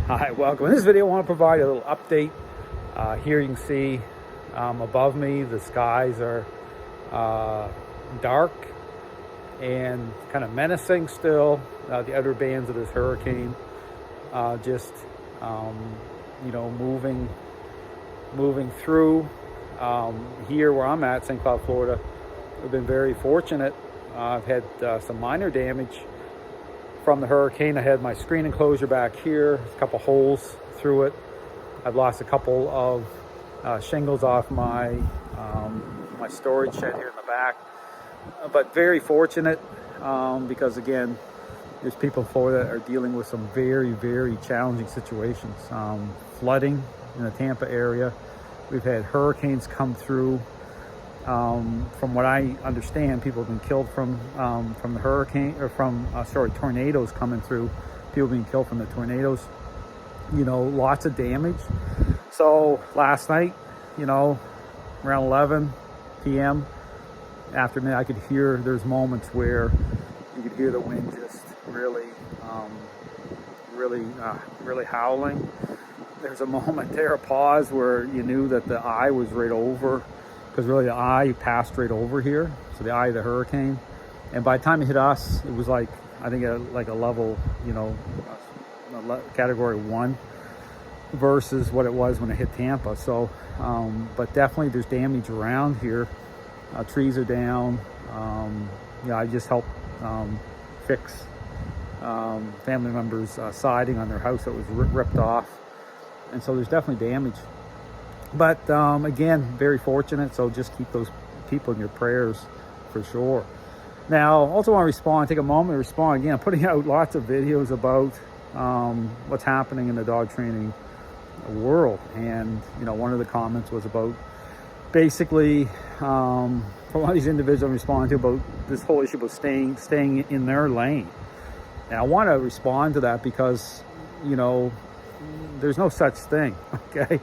Hi, welcome. In this video, I want to provide a little update. Here you can see above me, the skies are dark and kind of menacing still. The outer bands of this hurricane just, moving through. Here where I'm at, St. Cloud, Florida, we've been very fortunate. I've had some minor damage from the hurricane. I had my screen enclosure back here, a couple holes through it. I've lost a couple of shingles off my my storage shed here in the back, but very fortunate because again, there's people in Florida that are dealing with some very, very challenging situations. Flooding in the Tampa area. We've had hurricanes come through. From what I understand, people have been killed from the hurricane, or tornadoes coming through. People being killed from the tornadoes. Lots of damage. So last night, around 11 p.m. after midnight, I could hear, there's moments where you could hear the wind just really howling. There's a moment there, a pause, where you knew that the eye was right over, because really the eye passed right over here, so the eye of the hurricane. And by the time it hit us, it was like, I think like a level, category 1 versus what it was when it hit Tampa. So, but definitely there's damage around here. Trees are down. I just helped fix family members' siding on their house that was ripped off. And so there's definitely damage. But again, very fortunate. So just keep those people in your prayers for sure. Now, also want to respond, take a moment to respond. Again, I'm putting out lots of videos about what's happening in the dog training world. And, one of the comments was about basically from one of these individuals I'm responding to about this whole issue about staying in their lane. And I want to respond to that because, there's no such thing, okay?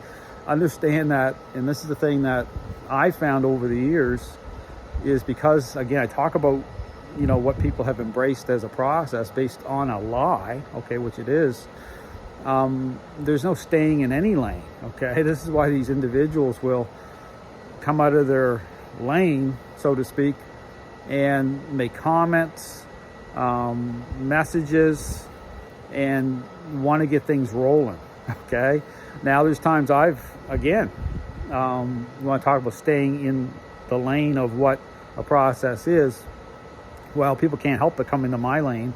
Understand that, and this is the thing that I found over the years, is because, again, I talk about, what people have embraced as a process based on a lie, okay, which it is. There's no staying in any lane, okay? This is why these individuals will come out of their lane, so to speak, and make comments, messages, and want to get things rolling, okay? Now, there's times you want to talk about staying in the lane of what a process is. Well, people can't help but come into my lane.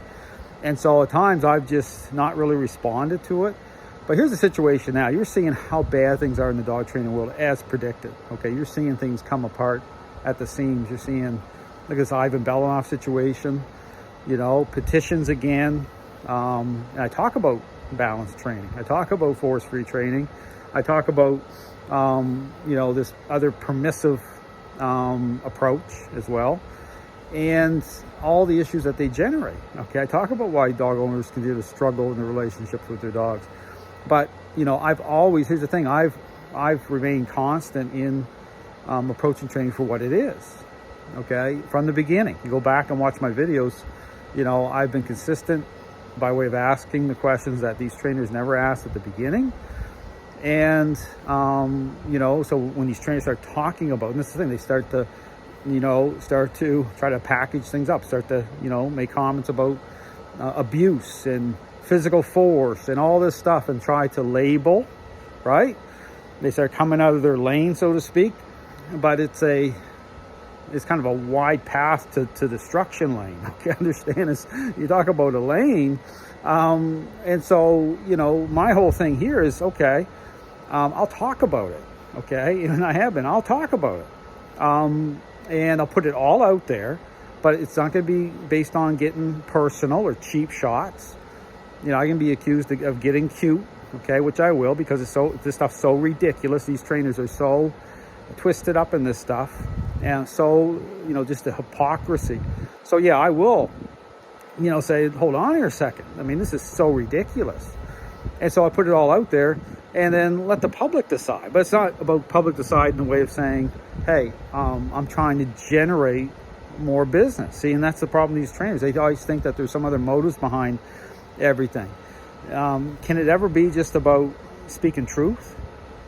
And so at times I've just not really responded to it. But here's the situation now. You're seeing how bad things are in the dog training world as predicted. Okay, you're seeing things come apart at the seams. You're seeing, look at this Ivan Belanoff situation, petitions again. And I talk about balanced training. I talk about force-free training. I talk about, this other permissive approach as well, and all the issues that they generate. Okay, I talk about why dog owners continue to struggle in their relationships with their dogs. But, I've always, here's the thing, I've remained constant in approaching training for what it is. Okay, from the beginning. You go back and watch my videos, I've been consistent by way of asking the questions that these trainers never asked at the beginning. And, so when these trainers start talking about, and this is the thing, they start to try to package things up, start to, make comments about abuse and physical force and all this stuff and try to label, right? They start coming out of their lane, so to speak, but it's kind of a wide path to destruction lane. Okay, understand this? You talk about a lane, and so my whole thing here is, okay, I'll talk about it, okay, and I have been. I'll talk about it, and I'll put it all out there, but it's not going to be based on getting personal or cheap shots. I can be accused of getting cute, okay, which I will, because this stuff's so ridiculous. These trainers are so twisted up in this stuff. And so, just the hypocrisy. So yeah, I will, say, hold on here a second. I mean, this is so ridiculous. And so I put it all out there and then let the public decide. But it's not about public decide in the way of saying, hey, I'm trying to generate more business. See, and that's the problem with these trainers. They always think that there's some other motives behind everything. Can it ever be just about speaking truth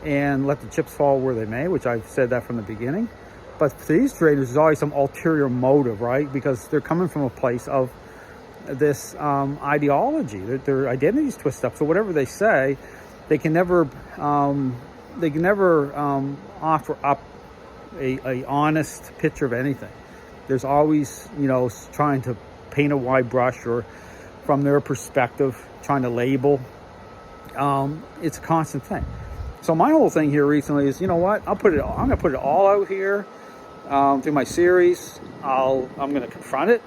and let the chips fall where they may, which I've said that from the beginning? But for these trainers, there's always some ulterior motive, right? Because they're coming from a place of this ideology. Their identity's twisted up. So whatever they say, they can never offer up a honest picture of anything. There's always, trying to paint a wide brush, or from their perspective, trying to label. It's a constant thing. So my whole thing here recently is, you know what? I'm gonna put it all out here through my series. I'm gonna confront it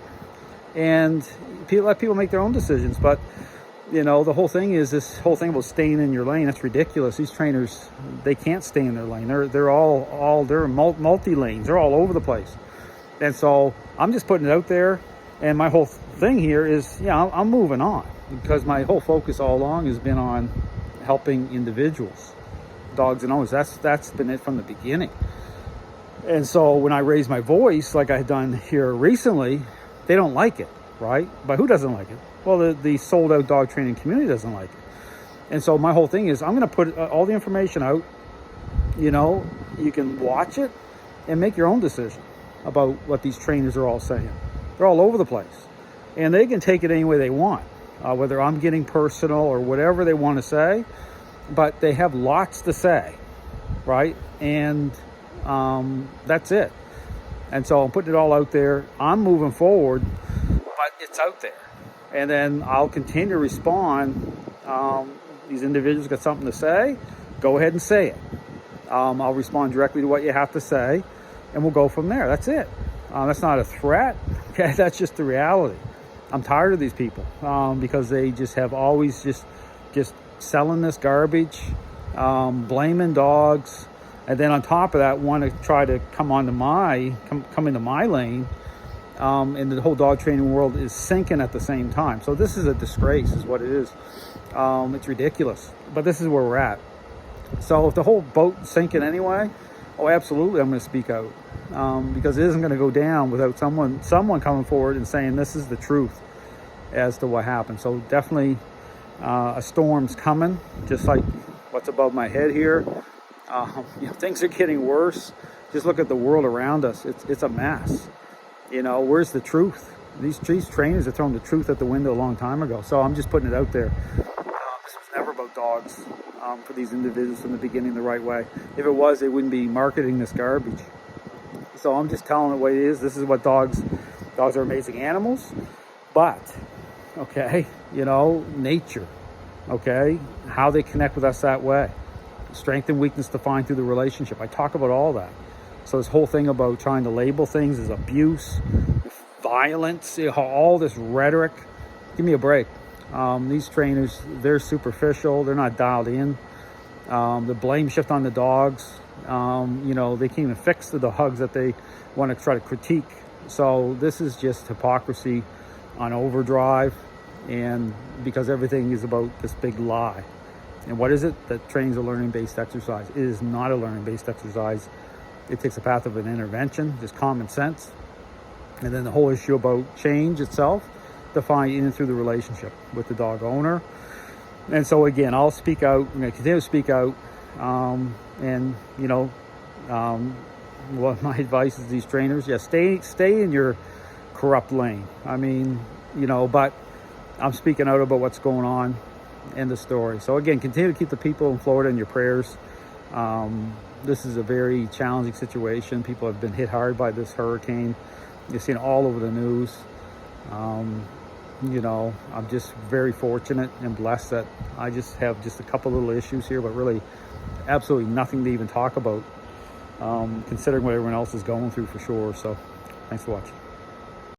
and let people make their own decisions. But the whole thing is this whole thing about staying in your lane. That's ridiculous. These trainers, they can't stay in their lane. They're multi lanes. They're all over the place. And so I'm just putting it out there. And my whole thing here is, I'm moving on, because my whole focus all along has been on helping individuals, dogs and owners. That's been it from the beginning. And so when I raise my voice, like I had done here recently, they don't like it, right? But who doesn't like it? Well, the sold out dog training community doesn't like it. And so my whole thing is, I'm going to put all the information out. You can watch it and make your own decision about what these trainers are all saying. They're all over the place, and they can take it any way they want, whether I'm getting personal or whatever they want to say, but they have lots to say, right? And that's it. And so I'm putting it all out there. I'm moving forward, but it's out there. And then I'll continue to respond. These individuals got something to say, go ahead and say it. I'll respond directly to what you have to say, and we'll go from there. That's it. That's not a threat. Okay, that's just the reality. I'm tired of these people because they just have always just selling this garbage, blaming dogs, and then on top of that, want to try to come into my lane. And the whole dog training world is sinking at the same time. So this is a disgrace, is what it is. It's ridiculous, but this is where we're at. So if the whole boat's sinking anyway, oh, absolutely, I'm going to speak out, because it isn't going to go down without someone coming forward and saying this is the truth as to what happened. So definitely a storm's coming, just like what's above my head here. Things are getting worse. Just look at the world around us. It's a mess. Where's the truth? These trainers are throwing the truth at the window a long time ago. So I'm just putting it out there. This was never about dogs for these individuals from the beginning the right way. If it was, they wouldn't be marketing this garbage. So I'm just telling it what it is. This is what dogs are amazing animals. But, okay, nature, okay, how they connect with us that way. Strength and weakness defined through the relationship. I talk about all that. So this whole thing about trying to label things as abuse, violence, all this rhetoric, give me a break. These trainers, they're superficial. They're not dialed in. The blame shift on the dogs. They can't even fix the dogs that they want to try to critique. So this is just hypocrisy on overdrive, and because everything is about this big lie. And what is it? That training's a learning-based exercise. It is not a learning-based exercise. It takes a path of an intervention, just common sense. And then the whole issue about change itself, defined in and through the relationship with the dog owner. And so again, I'll speak out. I'm going to continue to speak out. What my advice is to these trainers, stay in your corrupt lane. But I'm speaking out about what's going on. End of story. So again, continue to keep the people in Florida in your prayers. This is a very challenging situation. People have been hit hard by this hurricane. You've seen it all over the news. I'm just very fortunate and blessed that I just have just a couple little issues here, but really absolutely nothing to even talk about, considering what everyone else is going through, for sure. So thanks for watching.